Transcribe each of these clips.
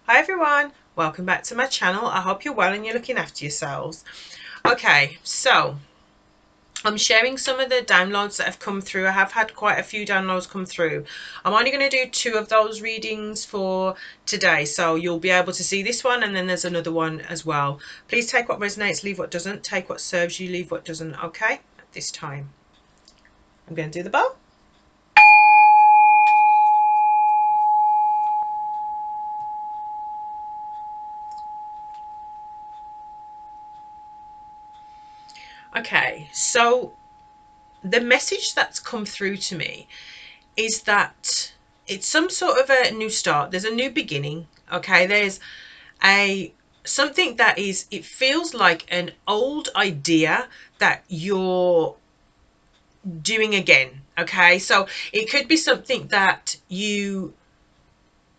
Hi everyone, welcome back to my channel. I hope you're well and you're looking after yourselves. Okay, so I'm sharing some of the downloads that have come through. I have had quite a few downloads come through. I'm only going to do 2 of those readings for today, so you'll be able to see this one and then there's another one as well. Please take what resonates, leave what doesn't. Take what serves you, leave what doesn't. Okay, at this time I'm going to do the bow. Okay, so the message that's come through to me is that it's some sort of a new start. There's a new beginning. Okay, there's a something that is, it feels like an old idea that you're doing again. Okay, so it could be something that you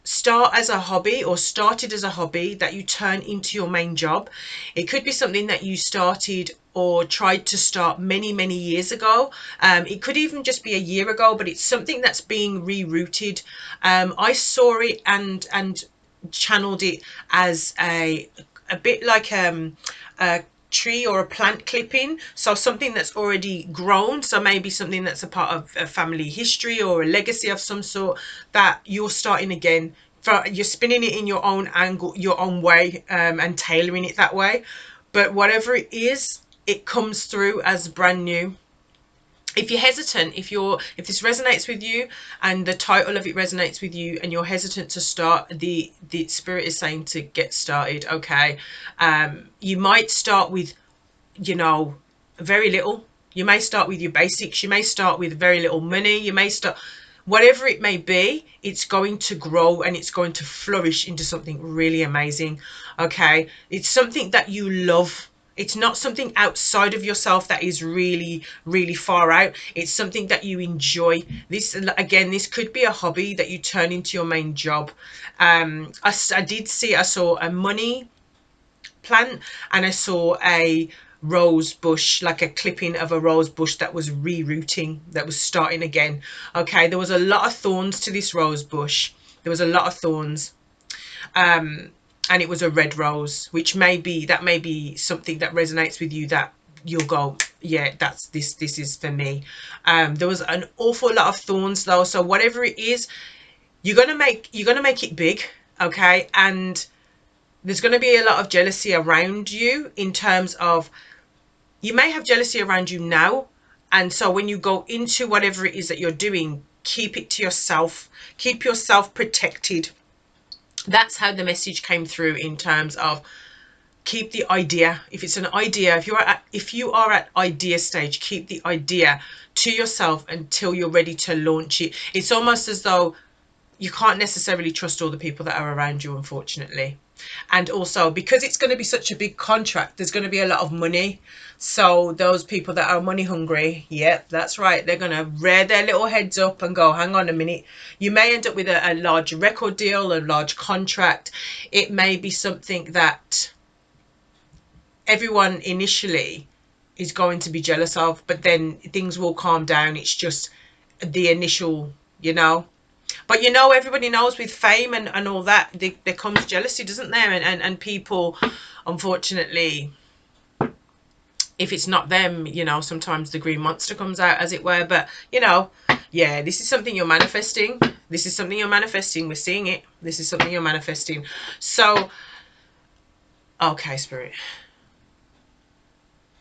start as a hobby or started as a hobby that you turn into your main job. It could be something that you started or tried to start many years ago. It could even just be a year ago, but it's something that's being rerouted. I saw it and channeled it as a bit like a tree or a plant clipping, so something that's already grown, so maybe something that's a part of a family history or a legacy of some sort that you're starting again. You're spinning it in your own angle, your own way, and tailoring it that way. But whatever it is, it comes through as brand new. If you're hesitant, if this resonates with you and the title of it resonates with you and you're hesitant to start, the spirit is saying to get started. Okay, you might start with, you know, very little. You may start with your basics. You may start with very little money. You may start, whatever it may be, it's going to grow and it's going to flourish into something really amazing. Okay, it's something that you love. It's not something outside of yourself that is really far out. It's something that you enjoy. This, again, this could be a hobby that you turn into your main job. I did see, I saw a money plant and I saw a rose bush, like a clipping of a rose bush that was rerouting, that was starting again. Okay, there was a lot of thorns to this rose bush. There was a lot of thorns. And it was a red rose, which may be something that resonates with you, that you'll go, yeah, that's this is for me. There was an awful lot of thorns though, so whatever it is, you're gonna make it big. Okay, and there's going to be a lot of jealousy around you, in terms of, you may have jealousy around you now, and so when you go into whatever it is that you're doing, keep it to yourself, keep yourself protected. That's how the message came through, in terms of keep the idea. If it's an idea, if you are at idea stage, keep the idea to yourself until you're ready to launch it. It's almost as though you can't necessarily trust all the people that are around you, unfortunately. And also, because it's going to be such a big contract, there's going to be a lot of money. So those people that are money hungry, yep, that's right, they're going to rear their little heads up and go, hang on a minute. You may end up with a large record deal, a large contract. It may be something that everyone initially is going to be jealous of, but then things will calm down. It's just the initial, you know. But you know, everybody knows with fame and all that, there comes jealousy, doesn't there? And people, unfortunately, if it's not them, you know, sometimes the green monster comes out, as it were. But, you know, yeah, this is something you're manifesting. This is something you're manifesting. We're seeing it. This is something you're manifesting. So, okay, Spirit.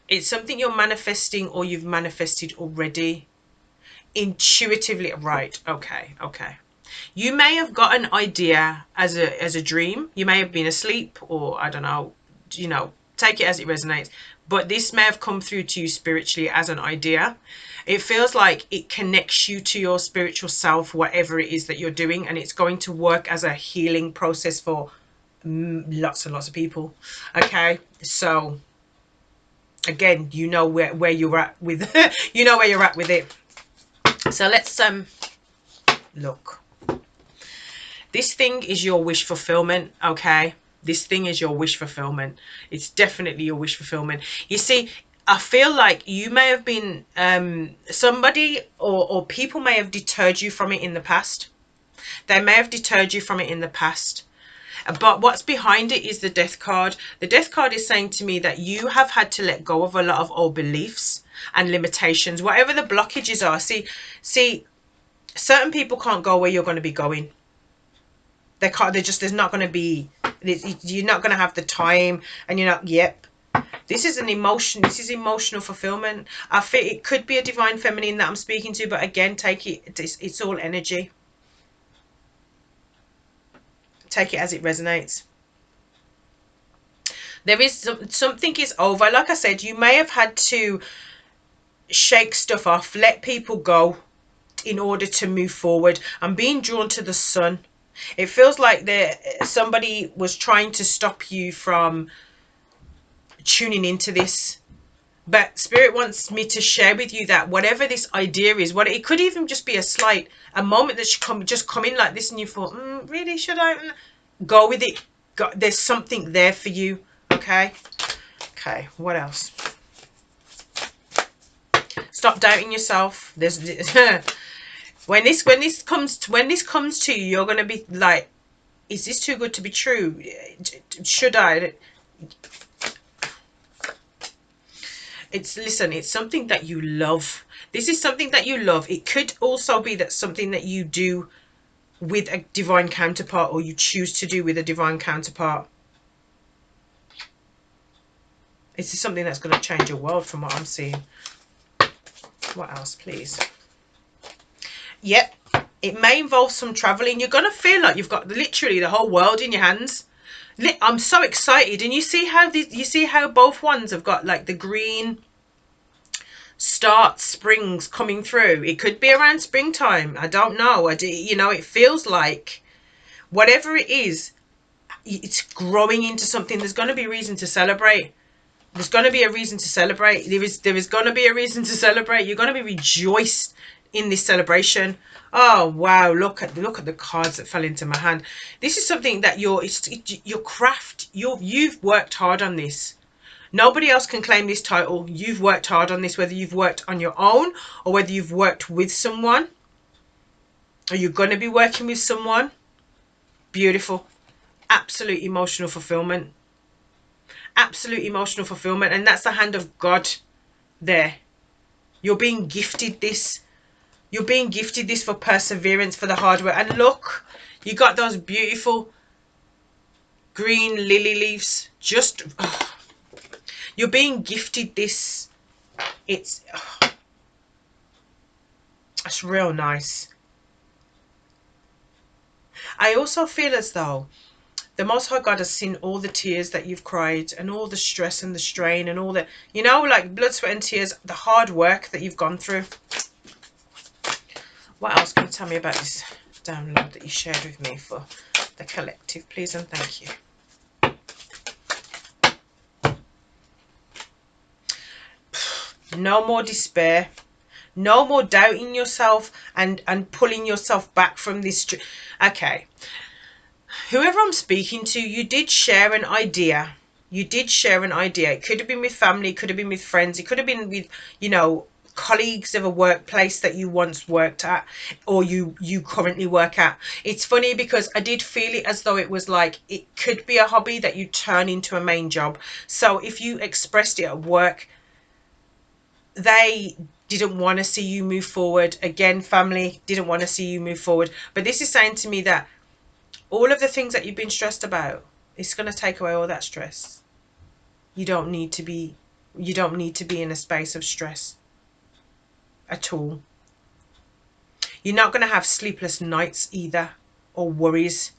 It's something you're manifesting, or you've manifested already. Intuitively, right. Okay. You may have got an idea as a dream. You may have been asleep, or I don't know, you know, take it as it resonates. But this may have come through to you spiritually as an idea. It feels like it connects you to your spiritual self, whatever it is that you're doing, and it's going to work as a healing process for lots and lots of people. Okay, so again, you know where you're at with you know where you're at with it. So let's look. This thing is your wish fulfillment, okay? This thing is your wish fulfillment. It's definitely your wish fulfillment. You see, I feel like you may have been, somebody or people may have deterred you from it in the past. They may have deterred you from it in the past. But what's behind it is the death card. The death card is saying to me that you have had to let go of a lot of old beliefs and limitations, whatever the blockages are. See, certain people can't go where you're going to be going. They can't. There's not going to be. You're not going to have the time, and you're not. Yep. This is an emotion. This is emotional fulfillment. I feel it could be a divine feminine that I'm speaking to, but again, take it. It's all energy. Take it as it resonates. There is something is over. Like I said, you may have had to shake stuff off, let people go in order to move forward. I'm being drawn to the sun. It feels like somebody was trying to stop you from tuning into this. But Spirit wants me to share with you that whatever this idea is, what it could even just be a moment that should come in like this, and you thought, really, should I? Go with it. There's something there for you. Okay. Okay. What else? Stop doubting yourself. There's when this comes to you, you're gonna be like, is this too good to be true? Should I? It's something that you love. This is something that you love. It could also be that something that you do with a divine counterpart, or you choose to do with a divine counterpart. This is something that's going to change your world from what I'm seeing. What else, please? Yep. It may involve some traveling. You're going to feel like you've got literally the whole world in your hands. I'm so excited. And you see how both ones have got like the green springs coming through. It could be around springtime. I don't know. It feels like whatever it is, it's growing into something. There's going to be a reason to celebrate. There's going to be a reason to celebrate. There is going to be a reason to celebrate. You're going to be rejoiced in this celebration. Oh wow, look at the cards that fell into my hand. This is something that your craft, you've worked hard on this. Nobody else can claim this title. You've worked hard on this, whether you've worked on your own or whether you've worked with someone, or you're going to be working with someone. Beautiful. Absolute emotional fulfillment. Absolute emotional fulfillment. And that's the hand of God there. You're being gifted this. You're being gifted this for perseverance, for the hard work. And look, you got those beautiful green lily leaves. You're being gifted this. It's real nice. I also feel as though the Most High God has seen all the tears that you've cried, and all the stress and the strain and all the, like blood, sweat and tears, the hard work that you've gone through. What else can you tell me about this download that you shared with me for the collective, please and thank you. No more despair. No more doubting yourself and pulling yourself back from this. Okay. Whoever I'm speaking to, you did share an idea. You did share an idea. It could have been with family. It could have been with friends. It could have been with, colleagues of a workplace that you once worked at, or you currently work at. It's funny because I did feel it as though it was like it could be a hobby that you turn into a main job. So if you expressed it at work, they didn't want to see you move forward. Again, family didn't want to see you move forward. But this is saying to me that all of the things that you've been stressed about, it's going to take away all that stress. You don't need to be in a space of stress at all. You're not going to have sleepless nights either, or worries.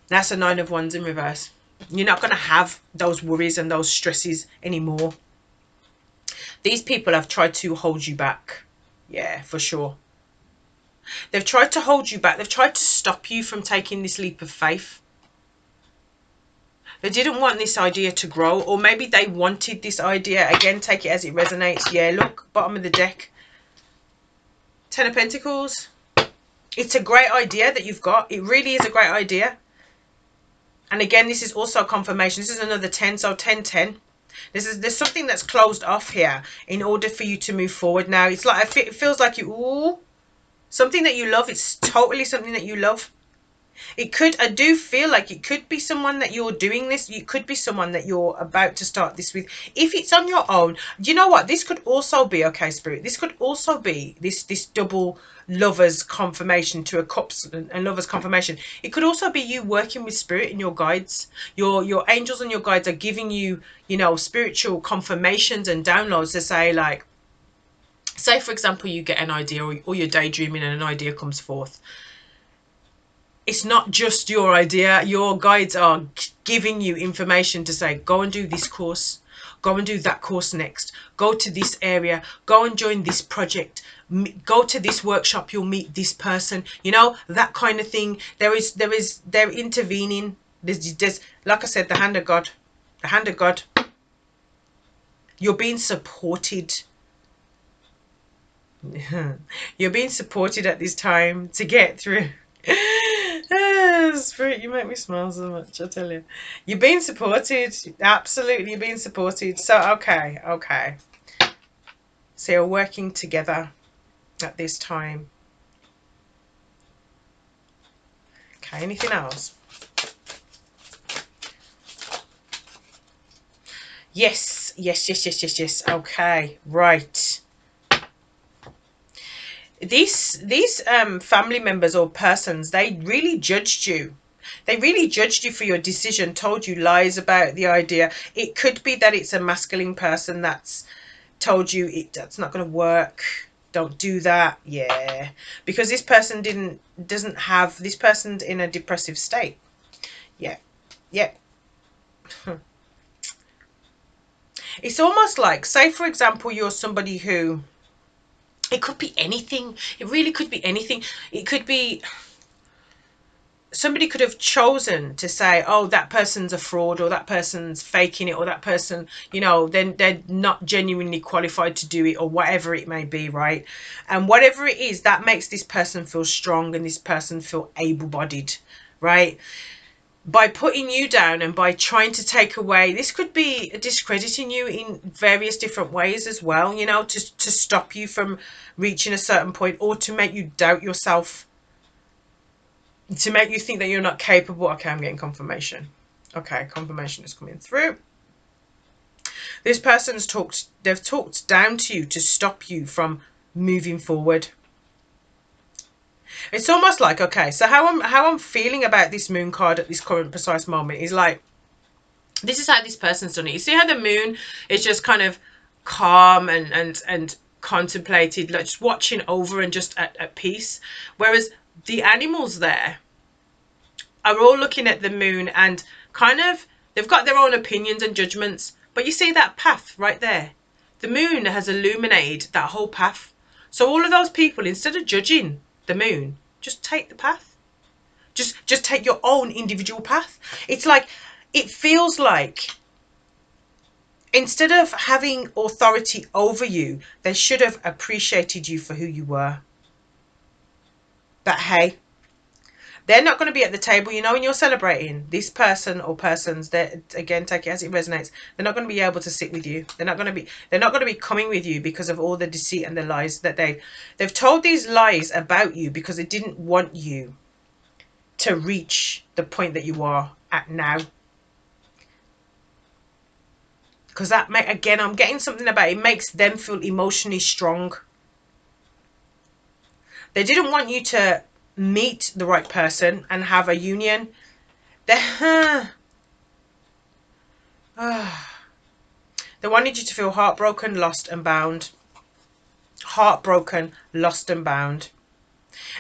That's a 9 of Wands in reverse. You're not going to have those worries and those stresses anymore. These people have tried to hold you back. Yeah, for sure. They've tried to hold you back. They've tried to stop you from taking this leap of faith. They didn't want this idea to grow, or maybe they wanted this idea. Again, take it as it resonates. Yeah, look, bottom of the deck. 10 of Pentacles. It's a great idea that you've got. It really is a great idea. And again, this is also confirmation. This is another 10, so 10, 10. There's something that's closed off here in order for you to move forward now. It's like, it feels like something that you love. It's totally something that you love. It could, I do feel like it could be someone that you're doing this. It could be someone that you're about to start this with. If it's on your own, you know what? This could also be, okay, Spirit, this could also be this double lovers confirmation to a cups and lovers confirmation. It could also be you working with Spirit and your guides. Your angels and your guides are giving you, you know, spiritual confirmations and downloads to say, like, say, for example, you get an idea, or you're daydreaming and an idea comes forth. It's not just your idea. Your guides are giving you information to say, go and do this course, go and do that course next, go to this area, go and join this project, go to this workshop, you'll meet this person, you know, that kind of thing. They're intervening. There's, like I said, the hand of God, the hand of God. You're being supported. You're being supported at this time to get through. Spirit, you make me smile so much, I tell you. You're being supported. Absolutely, you're being supported. So, okay. So you're working together at this time. Okay, anything else? Yes. Okay, right. These family members or persons, they really judged you. They really judged you for your decision, told you lies about the idea. It could be that it's a masculine person that's told you that's not going to work. Don't do that. Yeah, because this person doesn't have, this person's in a depressive state. Yeah. It's almost like, say for example, you're somebody who, it could be anything. It really could be anything. It could be, somebody could have chosen to say, oh, that person's a fraud, or that person's faking it, or that person, you know, then they're not genuinely qualified to do it, or whatever it may be, right? And whatever it is, that makes this person feel strong and this person feel able-bodied, right? By putting you down and by trying to take away, this could be discrediting you in various different ways as well, you know, to stop you from reaching a certain point, or to make you doubt yourself, to make you think that you're not capable. Okay, I'm getting confirmation. Okay, confirmation is coming through. This person's they've talked down to you to stop you from moving forward. It's almost like, okay, so how I'm feeling about this moon card at this current precise moment is like, this is how this person's done it. You see how the moon is just kind of calm and contemplated, like just watching over and just at peace, whereas the animals there are all looking at the moon and kind of, they've got their own opinions and judgments. But you see that path right there? The moon has illuminated that whole path. So all of those people, instead of judging the moon, just take the path. Just take your own individual path. It's like, it feels like, instead of having authority over you, they should have appreciated you for who you were. But hey, they're not going to be at the table, you know, when you're celebrating this person or persons, that, again, take it as it resonates, they're not going to be able to sit with you. They're not going to be coming with you because of all the deceit and the lies that they've told these lies about you, because they didn't want you to reach the point that you are at now. Because that again, I'm getting something about it makes them feel emotionally strong. They didn't want you to meet the right person and have a union. They wanted you to feel heartbroken, lost and bound. Heartbroken, lost and bound.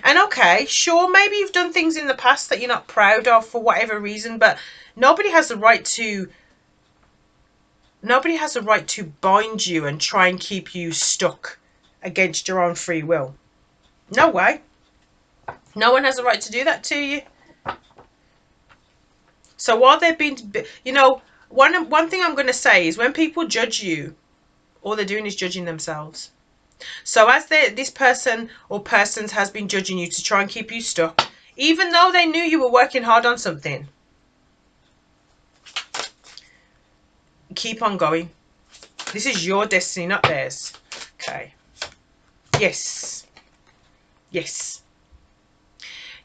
And okay, sure, maybe you've done things in the past that you're not proud of for whatever reason, but nobody has the right to bind you and try and keep you stuck against your own free will. No way. No one has the right to do that to you. So while they've been, you know, one thing I'm going to say is, when people judge you, all they're doing is judging themselves. So as this person or persons has been judging you to try and keep you stuck, even though they knew you were working hard on something, keep on going. This is your destiny, not theirs. Okay. Yes.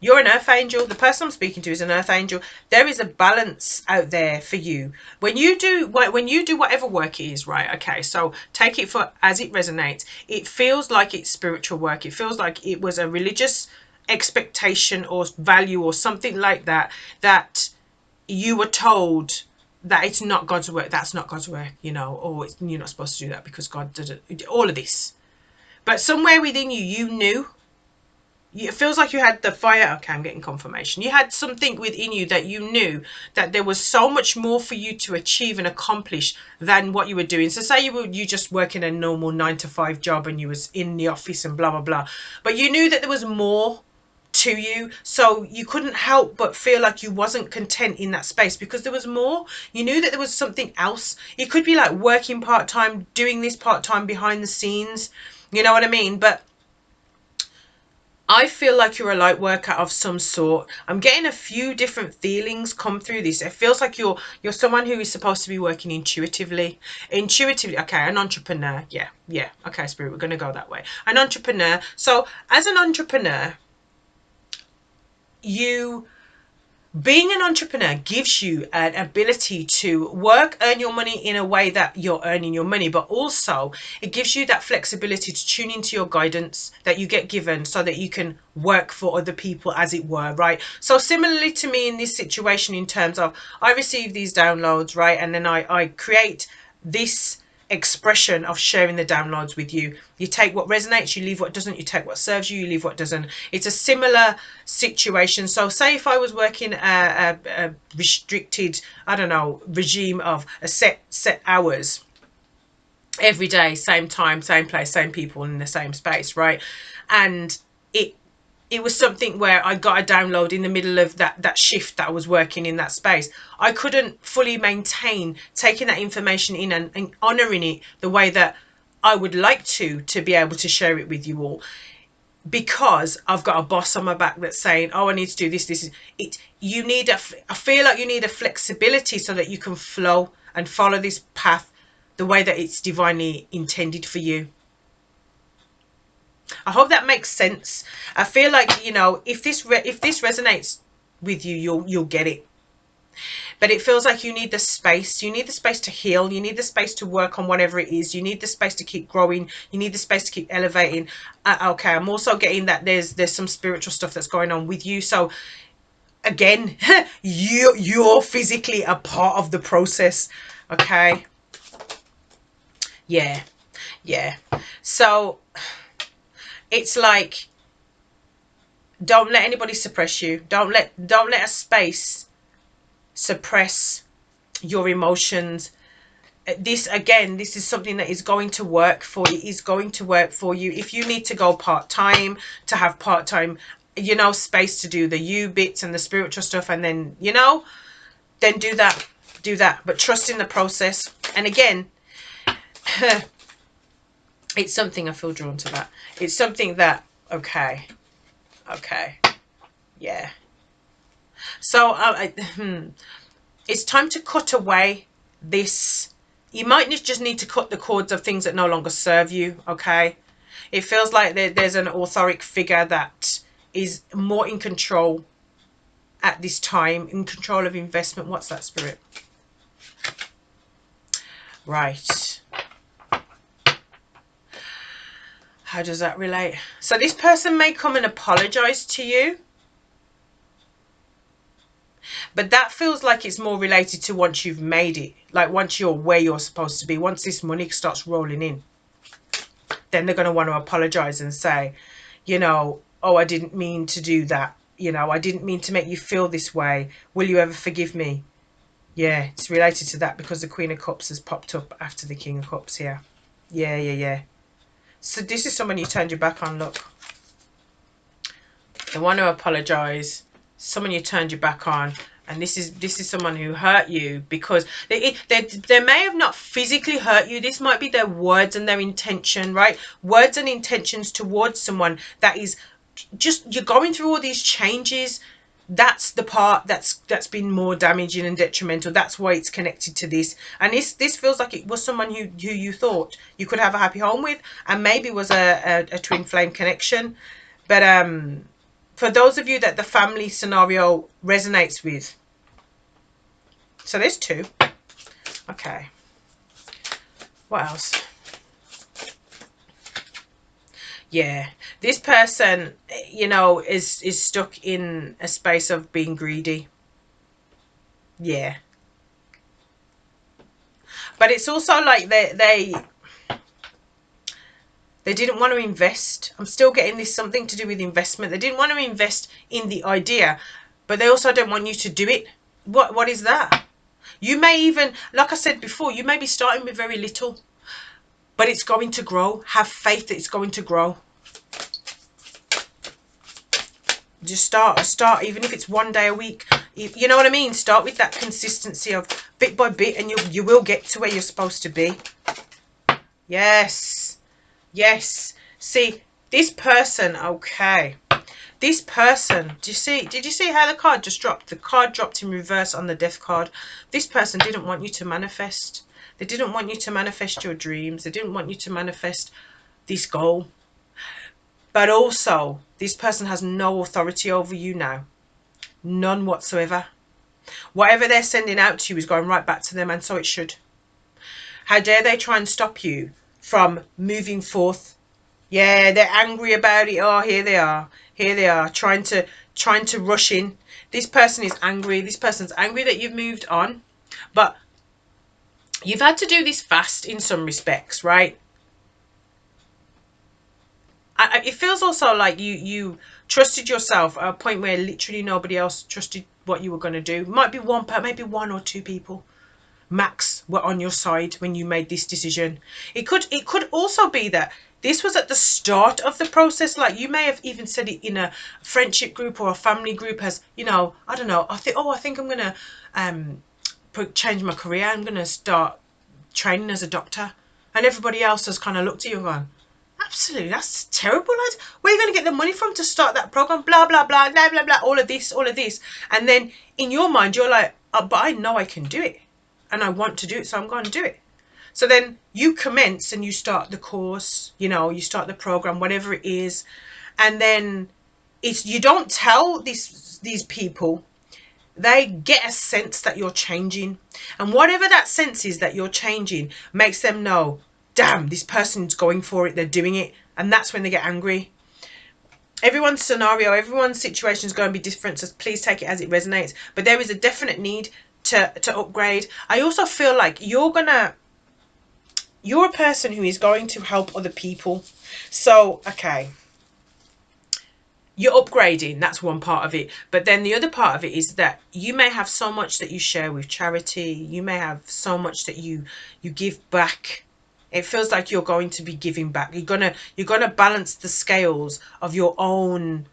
You're an earth angel. The person I'm speaking to is an earth angel. There is a balance out there for you. When you do whatever work it is, right? Okay, so take it for as it resonates. It feels like it's spiritual work. It feels like it was a religious expectation or value or something like that, that you were told that it's not God's work. That's not God's work, you know, or you're not supposed to do that because God did it. All of this. But somewhere within you, you knew. It feels like you had the fire. Okay, I'm getting confirmation. You had something within you that you knew that there was so much more for you to achieve and accomplish than what you were doing. So say you just working a normal 9 to 5 job and you was in the office and blah blah blah, but you knew that there was more to you, so you couldn't help but feel like you wasn't content in that space because there was more. You knew that there was something else. It could be like working part-time, doing this part-time behind the scenes, you know what I mean? But I feel like you're a light worker of some sort. I'm getting a few different feelings come through this. It feels like you're someone who is supposed to be working intuitively. Intuitively, okay, an entrepreneur. Yeah. Okay, Spirit, we're going to go that way. An entrepreneur. So as an entrepreneur, you being an entrepreneur gives you an ability to work, earn your money in a way that you're earning your money, but also it gives you that flexibility to tune into your guidance that you get given so that you can work for other people, as it were, right? So similarly to me in this situation, in terms of I receive these downloads, right, and then I create this expression of sharing the downloads with you. You take what resonates, you leave what doesn't. You take what serves you, you leave what doesn't. It's a similar situation. So say if I was working a restricted, I don't know, regime of a set hours every day, same time, same place, same people in the same space, right? And it was something where I got a download in the middle of that shift that I was working in that space. I couldn't fully maintain taking that information in and honouring it the way that I would like to be able to share it with you all, because I've got a boss on my back that's saying, oh, I need to do this. This is it. You need I feel like you need a flexibility so that you can flow and follow this path the way that it's divinely intended for you. I hope that makes sense. I feel like, you know, if this resonates with you, you'll get it. But it feels like you need the space. You need the space to heal. You need the space to work on whatever it is. You need the space to keep growing. You need the space to keep elevating. Okay, I'm also getting that there's some spiritual stuff that's going on with you. So again, you're physically a part of the process. Okay. Yeah. So it's like, don't let anybody suppress you. Don't let a space suppress your emotions. This is something that is going to work for you. Is going to work for you. If you need to go part-time to have part-time, you know, space to do the you bits and the spiritual stuff, and then, you know, then do that. But trust in the process. And again, it's something I feel drawn to that. It's something that, okay. Yeah. So it's time to cut away this. You might just need to cut the cords of things that no longer serve you. Okay. It feels like there's an authoric figure that is more in control at this time, in control of investment. What's that, Spirit? Right. How does that relate? So this person may come and apologize to you, but that feels like it's more related to once you've made it, like once you're where you're supposed to be, once this money starts rolling in, then they're going to want to apologize and say, you know, oh, I didn't mean to do that. You know, I didn't mean to make you feel this way. Will you ever forgive me? Yeah, it's related to that because the Queen of Cups has popped up after the King of Cups here. Yeah. So this is someone you turned your back on, look. They want to apologize. Someone you turned your back on. And this is someone who hurt you because they may have not physically hurt you. This might be their words and their intention, right? Words and intentions towards someone that is just, you're going through all these changes. That's the part that's been more damaging and detrimental. That's why it's connected to this. And this feels like it was someone who you thought you could have a happy home with, and maybe was a twin flame connection. But for those of you that the family scenario resonates with. So there's 2. Okay. What else? Yeah, this person, you know, is stuck in a space of being greedy. Yeah, but it's also like they didn't want to invest. I'm still getting this something to do with investment. They didn't want to invest in the idea, but they also don't want you to do it. What is that? You may even, like I said before, you may be starting with very little, but it's going to grow. Have faith that it's going to grow. Just start, even if it's 1 day a week. You know what I mean? Start with that consistency of bit by bit, and you will get to where you're supposed to be. Yes. Yes. See, this person, okay. This person, did you see how the card just dropped? The card dropped in reverse on the death card. This person didn't want you to manifest. They didn't want you to manifest your dreams. They didn't want you to manifest this goal. But also, this person has no authority over you now. None whatsoever. Whatever they're sending out to you is going right back to them, and so it should. How dare they try and stop you from moving forth? Yeah, they're angry about it. Oh, here they are. Here they are, trying to rush in. This person is angry. This person's angry that you've moved on. But you've had to do this fast in some respects, right? It feels also like you trusted yourself at a point where literally nobody else trusted what you were going to do. Maybe 1 or 2 people max were on your side when you made this decision. It could also be that this was at the start of the process. Like, you may have even said it in a friendship group or a family group as, you know, I don't know, I think I'm gonna change my career. I'm gonna start training as a doctor, and everybody else has kind of looked at you and gone, absolutely, that's terrible, lads. Where are you going to get the money from to start that program? Blah, blah, blah, blah, blah, blah, all of this. And then in your mind, you're like, oh, but I know I can do it. And I want to do it, so I'm going to do it. So then you commence and you start the course, you know, you start the program, whatever it is. And then you don't tell these people. They get a sense that you're changing. And whatever that sense is that you're changing makes them know, damn, this person's going for it, they're doing it. And that's when they get angry. Everyone's scenario, everyone's situation is going to be different, so please take it as it resonates. But there is a definite need to upgrade. I also feel like you're a person who is going to help other people. So, okay, you're upgrading, that's one part of it. But then the other part of it is that you may have so much that you share with charity. You may have so much that you give back. It feels like you're going to be giving back. You're gonna balance the scales of your own.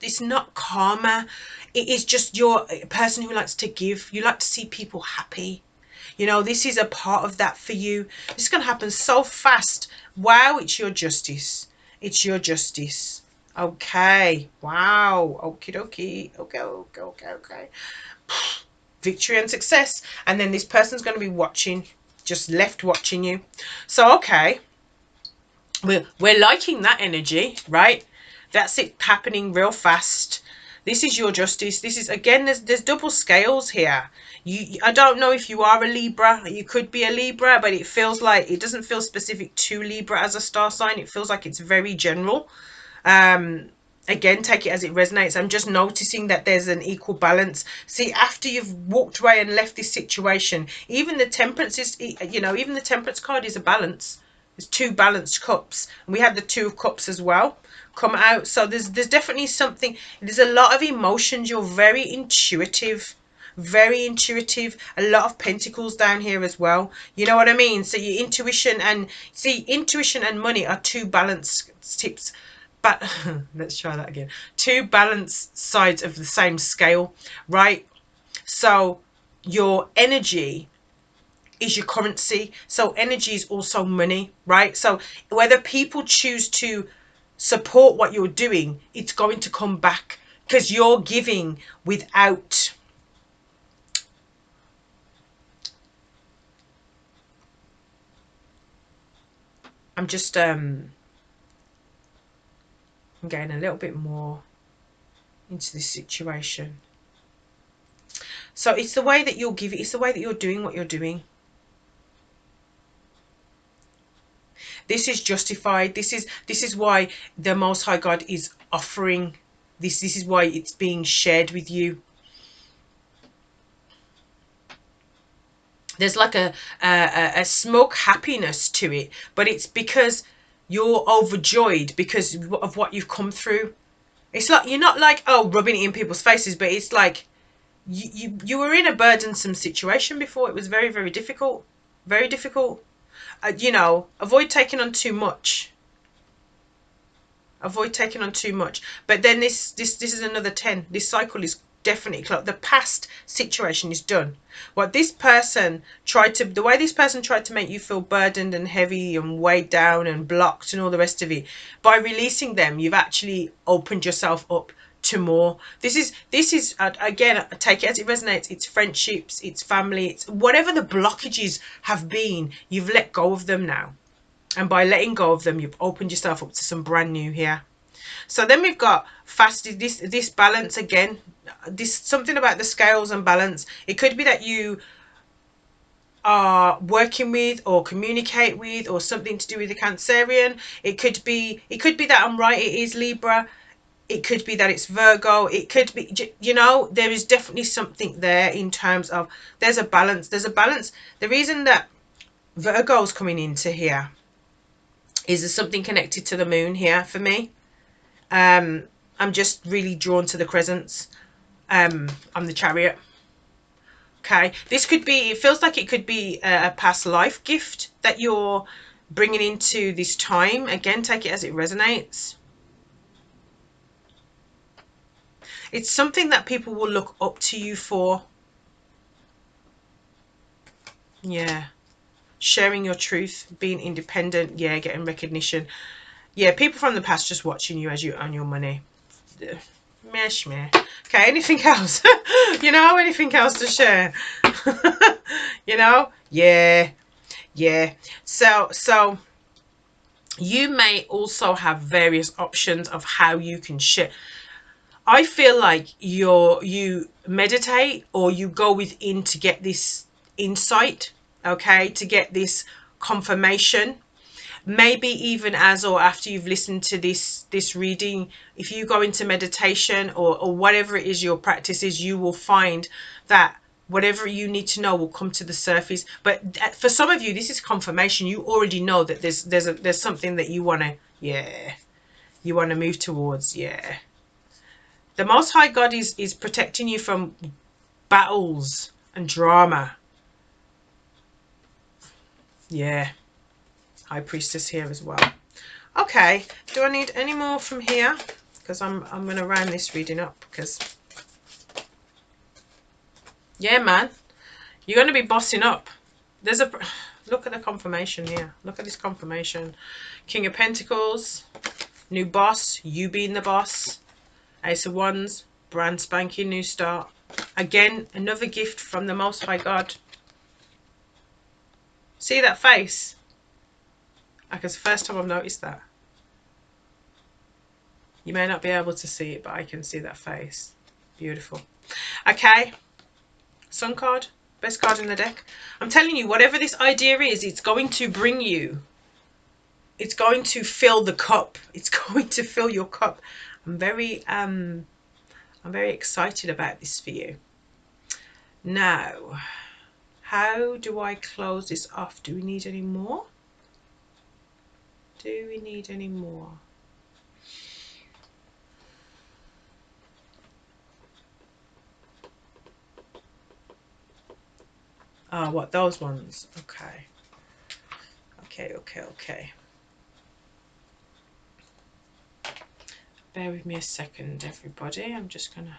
It's not karma. It is just you're a person who likes to give. You like to see people happy. You know, this is a part of that for you. This is going to happen so fast. Wow, it's your justice. It's your justice. Okay. Wow. Okie dokie. Okay. Victory and success. And then this person's going to be watching, just left watching you. So, okay. We're liking that energy, right? That's it happening real fast. This is your justice. This is, again, there's double scales here. I don't know if you are a Libra. You could be a Libra, but it feels like it doesn't feel specific to Libra as a star sign. It feels like it's very general. Again, take it as it resonates. I'm just noticing that there's an equal balance. See, after you've walked away and left this situation, even the temperance is, you know, even the temperance card is a balance. There's 2 balanced cups, and we have the 2 of cups as well come out. So there's definitely something. There's a lot of emotions. You're very intuitive. Very intuitive. A lot of pentacles down here as well. You know what I mean? So your intuition and money are 2 balanced tips. But let's try that again. 2 balanced sides of the same scale, right? So your energy is your currency. So energy is also money, right? So whether people choose to support what you're doing, it's going to come back because you're giving without. I'm just I'm getting a little bit more into this situation. So it's the way that you'll give it. It's the way that you're doing what you're doing. This is justified. This is why the Most High God is offering this. This is why it's being shared with you. There's like a smoke happiness to it, but it's because you're overjoyed because of what you've come through. It's like you're not like, oh, rubbing it in people's faces, but it's like you were in a burdensome situation before. It was very, very difficult. Very difficult. You know, avoid taking on too much. Avoid taking on too much. But then this is another 10. This cycle is definitely closed. The past situation is done. What this person the way this person tried to make you feel burdened and heavy and weighed down and blocked and all the rest of it, by releasing them, you've actually opened yourself up to more. This is again, take it as it resonates. It's friendships, it's family, it's whatever the blockages have been, you've let go of them now. And by letting go of them, you've opened yourself up to some brand new here. So then we've got fasted, this balance again. This something about the scales and balance. It could be that you are working with or communicate with, or something to do with the Cancerian. It could be that I'm right, it is Libra. It could be that it's Virgo. It could be, you know, there is definitely something there in terms of there's a balance. There's a balance. The reason that Virgo's coming into here is there something connected to the moon here for me. I'm just really drawn to the crescents. I'm the Chariot. Okay, this could be, it feels like it could be a past life gift that you're bringing into this time. Again, take it as it resonates. It's something that people will look up to you for. Yeah. Sharing your truth, being independent. Yeah, getting recognition. Yeah, people from the past just watching you as you earn your money. Meh, meh. Okay, anything else? You know, anything else to share? You know? Yeah. Yeah. So you may also have various options of how you can share. I feel like you meditate or you go within to get this insight, okay, to get this confirmation. Maybe even as or after you've listened to this reading, if you go into meditation or whatever it is your practice is, you will find that whatever you need to know will come to the surface. But for some of you, this is confirmation. You already know that there's something that you want to, yeah, you want to move towards. Yeah, the Most High God is protecting you from battles and drama. Yeah, High Priestess here as well. Okay, do I need any more from here? Because I'm going to round this reading up because, yeah, man, you're going to be bossing up. There's a, look at the confirmation here. Look at this confirmation. King of Pentacles, new boss, you being the boss. Ace of Wands, brand spanking new start. Again, another gift from the Most High God. See that face? Like, it's the first time I've noticed that. You may not be able to see it, but I can see that face. Beautiful. Okay. Sun card. Best card in the deck. I'm telling you, whatever this idea is, it's going to bring you. It's going to fill the cup. It's going to fill your cup. I'm very excited about this for you. Now, how do I close this off? Do we need any more? Do we need any more? Ah, what, those ones? Okay. Okay. Bear with me a second, everybody. I'm just gonna...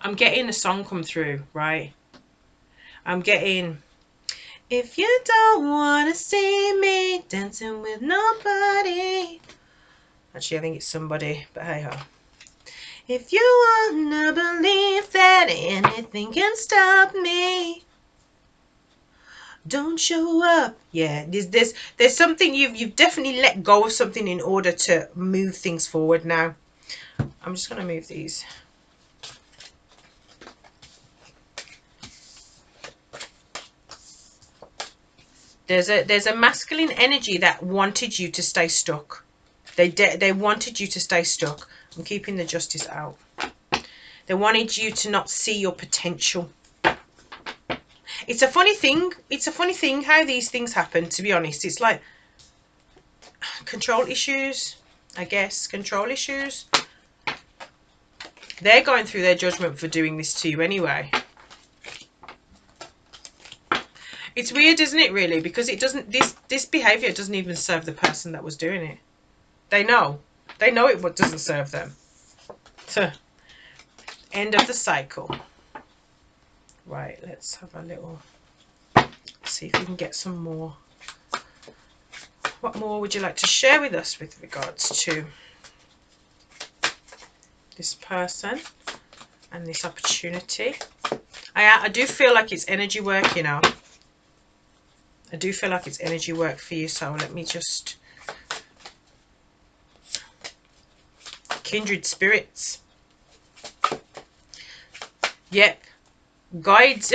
I'm getting a song come through, right? I'm getting... If you don't want to see me dancing with nobody. Actually, I think it's somebody, but hey ho. If you wanna believe that anything can stop me, Don't show up. Yeah, there's something you've definitely let go of something in order to move things forward now. I'm just going to move these. There's a masculine energy that wanted you to stay stuck. They wanted you to stay stuck. I'm keeping the justice out. They wanted you to not see your potential. It's a funny thing. It's a funny thing how these things happen, to be honest. It's like control issues, I guess. Control issues. They're going through their judgment for doing this to you anyway. It's weird, isn't it, really? Because it doesn't, this behavior doesn't even serve the person that was doing it. They know. They know it doesn't serve them. So, end of the cycle. Right, let's have a little, see if we can get some more. What more would you like to share with us with regards to this person and this opportunity? I do feel like it's energy work, you know. I do feel like it's energy work for you, so let me just... Kindred spirits. Yep. Guides.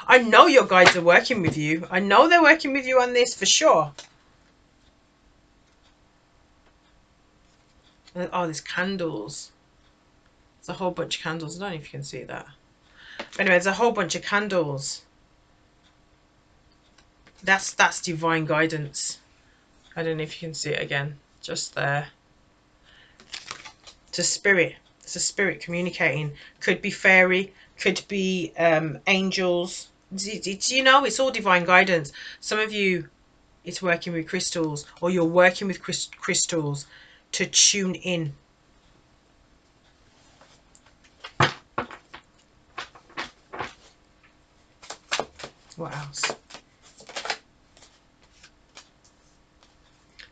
I know your guides are working with you. I know they're working with you on this for sure. Oh, there's candles. There's a whole bunch of candles. I don't know if you can see that. But anyway, there's a whole bunch of candles. That's divine guidance. I don't know if you can see it again. Just there. It's a spirit. It's a spirit communicating. Could be fairy. Could be angels. It's, you know, it's all divine guidance. Some of you, it's working with crystals, or you're working with crystals to tune in. What else?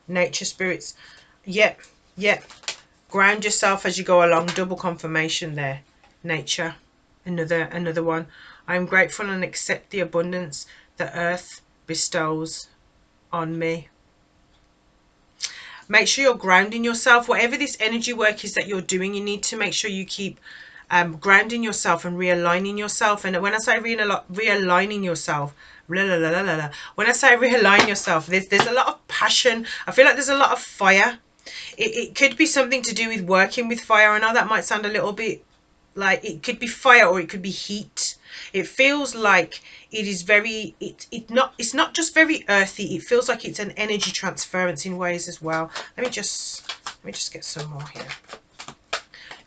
Nature spirits. Yep, yep. Ground yourself as you go along. Double confirmation there. Nature. Another one. I am grateful and accept the abundance the earth bestows on me. Make sure you're grounding yourself. Whatever this energy work is that you're doing, you need to make sure you keep grounding yourself and realigning yourself. And when I say realigning yourself, when I say realign yourself, there's a lot of passion. I feel like there's a lot of fire. It could be something to do with working with fire. I know that might sound a little bit like, it could be fire or it could be heat. It feels like it is very, it's not just very earthy. It feels like it's an energy transference in ways as well. Let me just get some more here.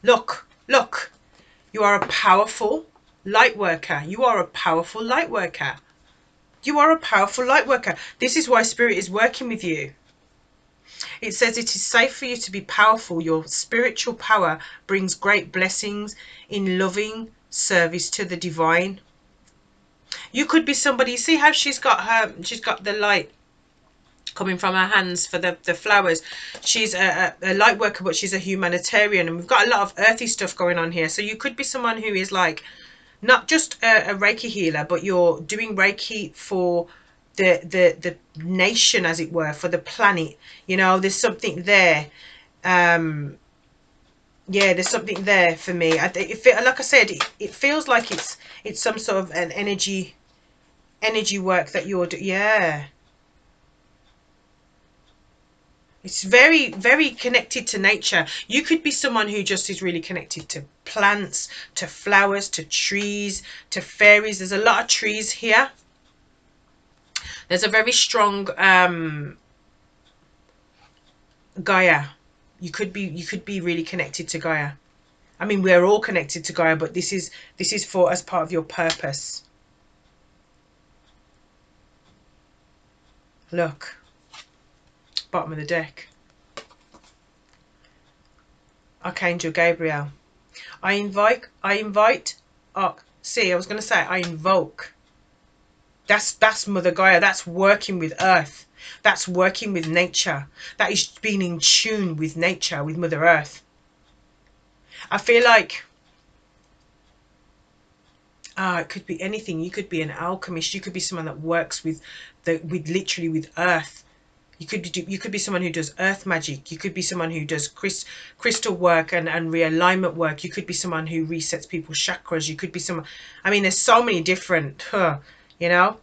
Look, you are a powerful light worker. You are a powerful light worker. You are a powerful light worker. This is why Spirit is working with you. It says it is safe for you to be powerful. Your spiritual power brings great blessings in loving service to the divine. You could be somebody, see how she's got the light coming from her hands for the flowers. She's a light worker, but she's a humanitarian, and we've got a lot of earthy stuff going on here. So you could be someone who is like not just a Reiki healer, but you're doing Reiki for the nation, as it were, for the planet. You know, there's something there. Yeah, there's something there for me. Like I said, it feels like it's some sort of an energy work that you're doing. Yeah, it's very, very connected to nature. You could be someone who just is really connected to plants, to flowers, to trees, to fairies. There's a lot of trees here. There's a very strong Gaia. You could be really connected to Gaia. I mean, we're all connected to Gaia, but this is for as part of your purpose. Look, bottom of the deck. Archangel Gabriel. I invite. Oh, see, I was going to say I invoke. That's Mother Gaia. That's working with Earth. That's working with nature. That is being in tune with nature, with Mother Earth. I feel like It could be anything. You could be an alchemist. You could be someone that works with literally with earth. You could be someone who does earth magic. You could be someone who does crystal work and realignment work. You could be someone who resets people's chakras. You could be someone. I mean, there's so many different. You know,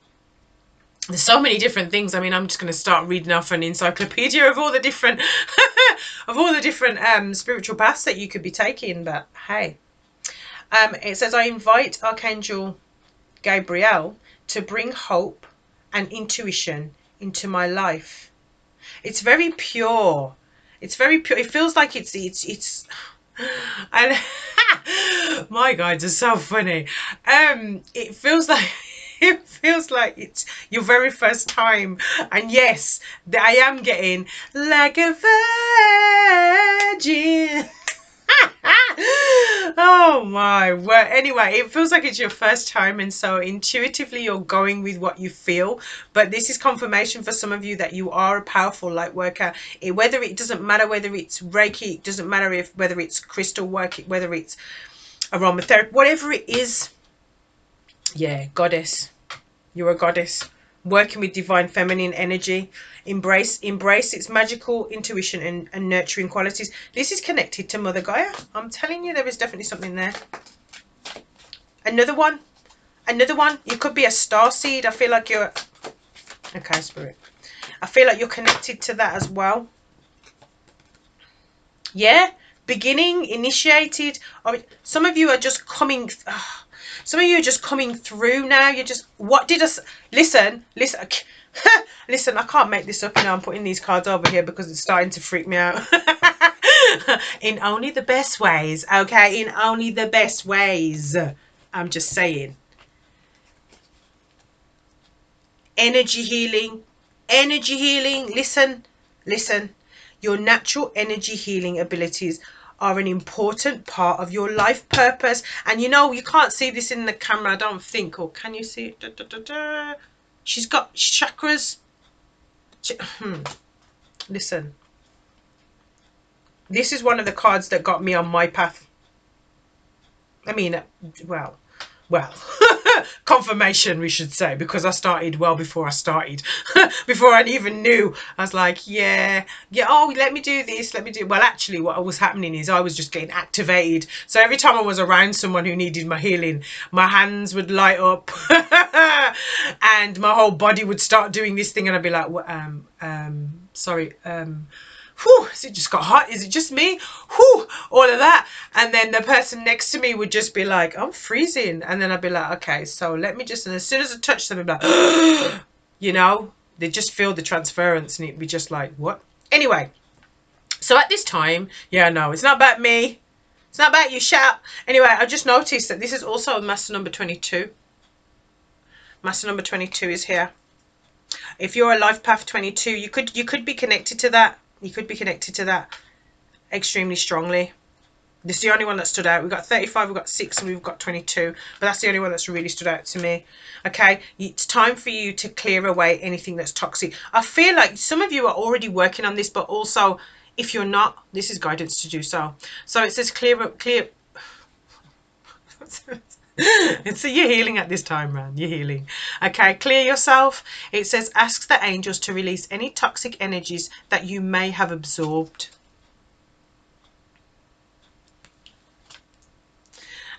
there's so many different things. I mean, I'm just going to start reading off an encyclopedia of all the different spiritual paths that you could be taking. But hey, it says, I invite Archangel Gabriel to bring hope and intuition into my life. It's very pure. It's very pure. It feels like it's and my guides are so funny. It feels like it's your very first time. And yes, I am getting like a virgin. Oh my word. Anyway, it feels like it's your first time, and so intuitively you're going with what you feel. But this is confirmation for some of you that you are a powerful light worker. Whether it doesn't matter whether it's Reiki, it doesn't matter whether it's crystal work, whether it's aromatherapy, whatever it is. Yeah, goddess. You're a goddess working with divine feminine energy. Embrace its magical intuition and nurturing qualities. This is connected to Mother Gaia. I'm telling you, there is definitely something there. Another one. You could be a star seed. I feel like you're... Okay, Spirit. I feel like you're connected to that as well. Yeah, beginning, initiated. Some of you are just coming... Some of you are just coming through now. You're just... What did us... Listen. Listen, I can't make this up. You know, I'm putting these cards over here because it's starting to freak me out. In only the best ways, okay? In only the best ways. I'm just saying. Energy healing. Listen. Your natural energy healing abilities are an important part of your life purpose. And you know, you can't see this in the camera, I don't think. Or can you see it? She's got chakras. Listen. This is one of the cards that got me on my path. I mean, well, confirmation, we should say, because I started well before I started. Before I even knew, I was like, yeah, oh, let me do this, well, actually what was happening is I was just getting activated. So every time I was around someone who needed my healing, my hands would light up and my whole body would start doing this thing, and I'd be like, sorry, whew, has it just got hot? Is it just me? Whew, all of that. And then the person next to me would just be like, I'm freezing. And then I'd be like, okay, so let me just, and as soon as I touch them, I'd be like, you know, they just feel the transference, and it'd be just like, what? Anyway, so at this time, yeah, no, it's not about me. It's not about you, shut up. Anyway, I just noticed that this is also master number 22. Master number 22 is here. If you're a life path 22, you could be connected to that. You could be connected to that extremely strongly. This is the only one that stood out. We've got 35, we've got 6, and we've got 22. But that's the only one that's really stood out to me. Okay, it's time for you to clear away anything that's toxic. I feel like some of you are already working on this, but also if you're not, this is guidance to do so. So it says clear. So you're healing at this time, man. You're healing. Okay, clear yourself. It says ask the angels to release any toxic energies that you may have absorbed.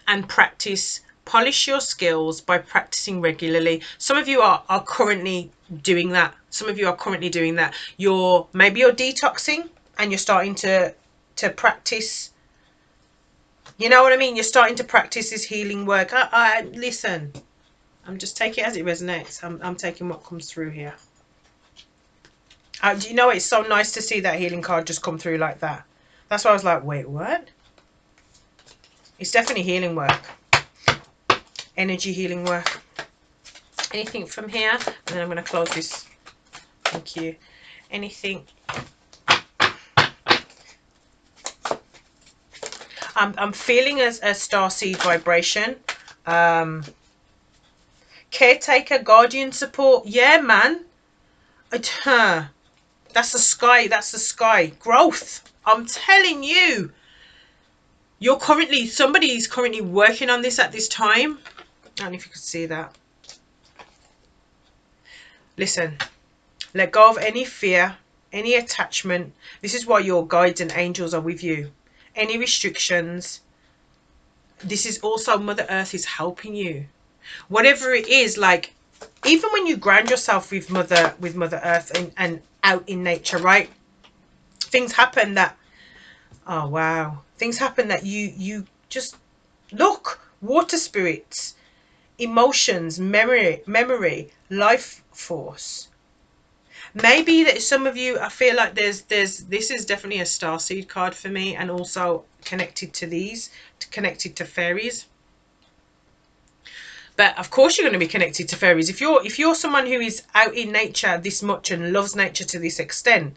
And practice. Polish your skills by practicing regularly. Some of you are currently doing that. Maybe you're detoxing and you're starting to practice. You know what I mean? You're starting to practice this healing work. Listen, I'm just taking it as it resonates. I'm taking what comes through here. Do you know, it's so nice to see that healing card just come through like that. That's why I was like, wait, what? It's definitely healing work. Energy healing work. Anything from here? And then I'm going to close this. Thank you. Anything? I'm feeling a starseed vibration. Caretaker, guardian support. Yeah, man. That's the sky. That's the sky. Growth. I'm telling you. Somebody is currently working on this at this time. I don't know if you could see that. Listen, let go of any fear, any attachment. This is why your guides and angels are with you. Any restrictions. This is also Mother Earth is helping you. Whatever it is, like, even when you ground yourself with Mother Earth and out in nature, right? Things happen that, oh wow. Things happen that you just look, water spirits, emotions, memory, life force. Maybe that some of you, I feel like there's this is definitely a starseed card for me, and also connected to these, connected to fairies. But of course you're going to be connected to fairies if you're someone who is out in nature this much and loves nature to this extent.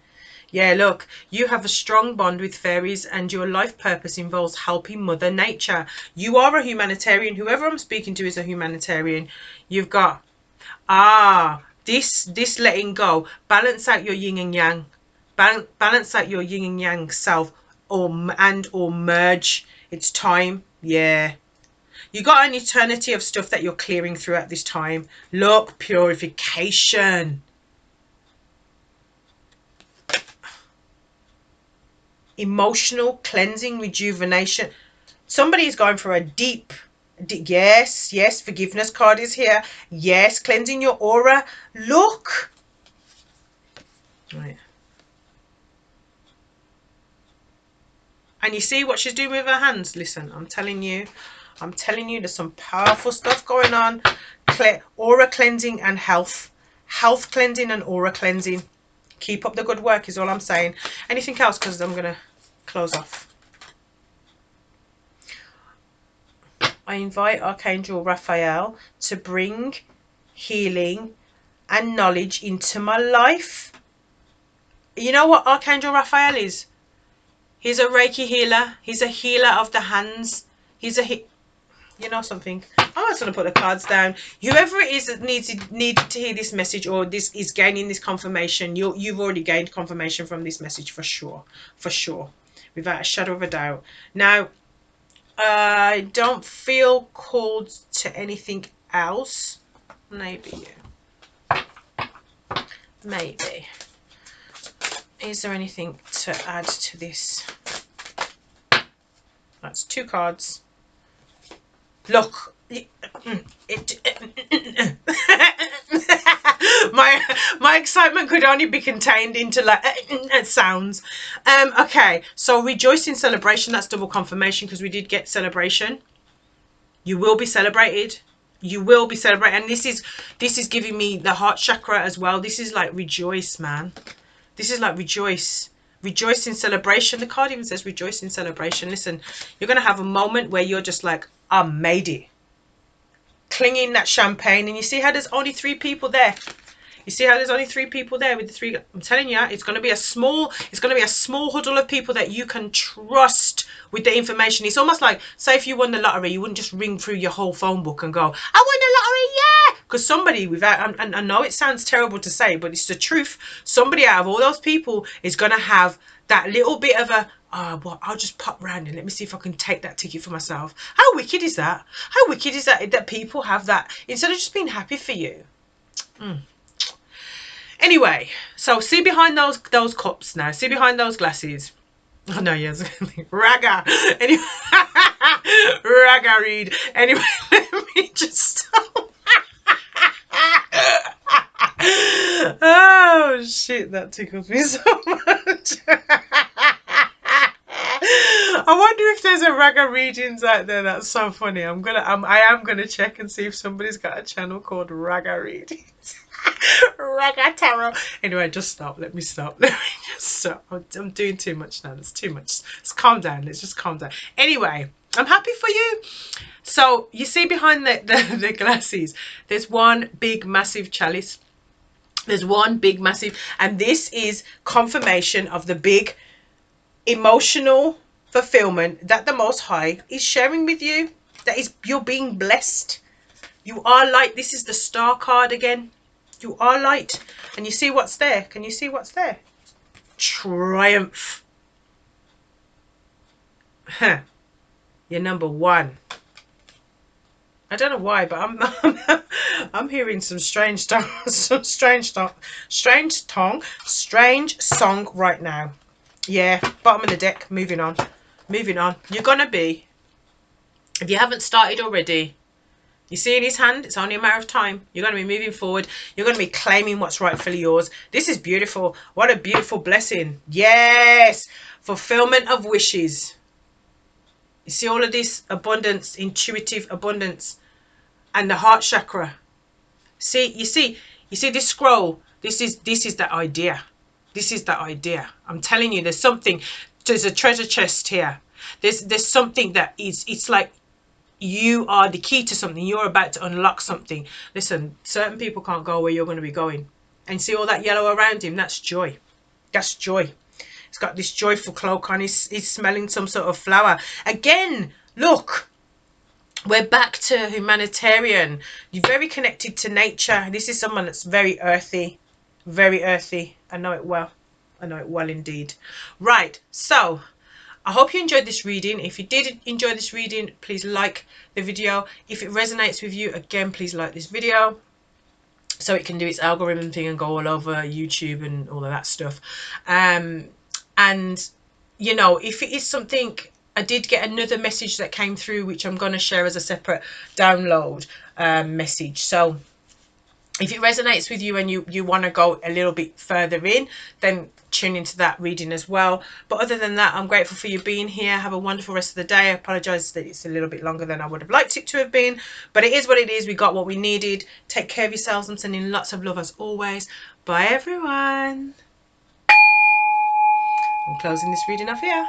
Yeah, look, you have a strong bond with fairies, and your life purpose involves helping Mother Nature. You are a humanitarian. Whoever I'm speaking to is a humanitarian. You've got, this letting go. Balance out your yin and yang. Balance out your yin and yang self, or merge. It's time. Yeah. You got an eternity of stuff that you're clearing throughout this time. Look, purification. Emotional cleansing, rejuvenation. Somebody is going for a deep, yes, forgiveness card is here. Yes, cleansing your aura. Look. Right. And you see what she's doing with her hands? Listen, I'm telling you, there's some powerful stuff going on. Aura cleansing and health cleansing and aura cleansing. Keep up the good work is all I'm saying. Anything else? Because I'm going to close off. I invite Archangel Raphael to bring healing and knowledge into my life. You know what Archangel Raphael is? He's a Reiki healer. He's a healer of the hands. He's a you know something, I'm just going to put the cards down. Whoever it is that needed to hear this message, or this is gaining this confirmation, you've already gained confirmation from this message for sure, without a shadow of a doubt. Now, I don't feel called to anything else. Maybe is there anything to add to this? That's 2 cards. Look, my excitement could only be contained into like sounds. Okay, so rejoice in celebration. That's double confirmation because we did get celebration. You will be celebrated. You will be celebrated, and this is giving me the heart chakra as well. This is like rejoice, man. This is like rejoice. Rejoice in celebration. The card even says rejoice in celebration. Listen, you're going to have a moment where you're just like, I made it. Clinging that champagne. And you see how there's only 3 people there. You see how there's only 3 people there with the 3. I'm telling you, it's going to be a small huddle of people that you can trust with the information. It's almost like, say if you won the lottery, you wouldn't just ring through your whole phone book and go, I won the lottery, yeah! Because somebody without, and I know it sounds terrible to say, but it's the truth. Somebody out of all those people is going to have that little bit of a, well, I'll just pop round and let me see if I can take that ticket for myself. How wicked is that? How wicked is that people have that instead of just being happy for you? Anyway, so see behind those cups now. See behind those glasses. Oh no, yes, raga. Anyway, raga read. Anyway, let me just stop. Oh shit, that tickles me so much. I wonder if there's a raga readings out there. That's so funny. I am gonna check and see if somebody's got a channel called Raga Readings. Raga Tarot. Anyway, just stop. Let me stop. Let me just stop. I'm doing too much now. That's too much. Let's calm down. Let's just calm down. Anyway, I'm happy for you. So you see behind the glasses, there's one big massive chalice. There's one big massive, and this is confirmation of the big emotional fulfillment that the Most High is sharing with you. That is, you're being blessed. You are light. This is the star card again. You are light. And you see what's there? Can you see what's there? Triumph. Huh. You're number 1. I don't know why, but I'm hearing some strange tongue, some strange song right now. Yeah, bottom of the deck. Moving on, moving on. You're gonna be, if you haven't started already. You see in his hand, it's only a matter of time. You're going to be moving forward. You're going to be claiming what's rightfully yours. This is beautiful. What a beautiful blessing. Yes. Fulfillment of wishes. You see all of this abundance, intuitive abundance, and the heart chakra. You see this scroll. This is that idea. This is that idea. I'm telling you, there's a treasure chest here. There's something that is, it's like you are the key to something. You're about to unlock something. Listen, certain people can't go where you're going to be going. And see all that yellow around him? That's joy. That's joy. He's got this joyful cloak on. He's smelling some sort of flower. Again, look, we're back to humanitarian. You're very connected to nature. This is someone that's very earthy. Very earthy. I know it well. I know it well indeed. Right, so I hope you enjoyed this reading. If you did enjoy this reading, please like the video. If it resonates with you, again, please like this video so it can do its algorithm thing and go all over YouTube and all of that stuff. And, you know, if it is something, I did get another message that came through, which I'm going to share as a separate download message. So if it resonates with you and you want to go a little bit further in, then tune into that reading as well. But other than that, I'm grateful for you being here. Have a wonderful rest of the day. I apologize that it's a little bit longer than I would have liked it to have been, but it is what it is. We got what we needed. Take care of yourselves. I'm sending lots of love as always. Bye everyone. I'm closing this reading off here.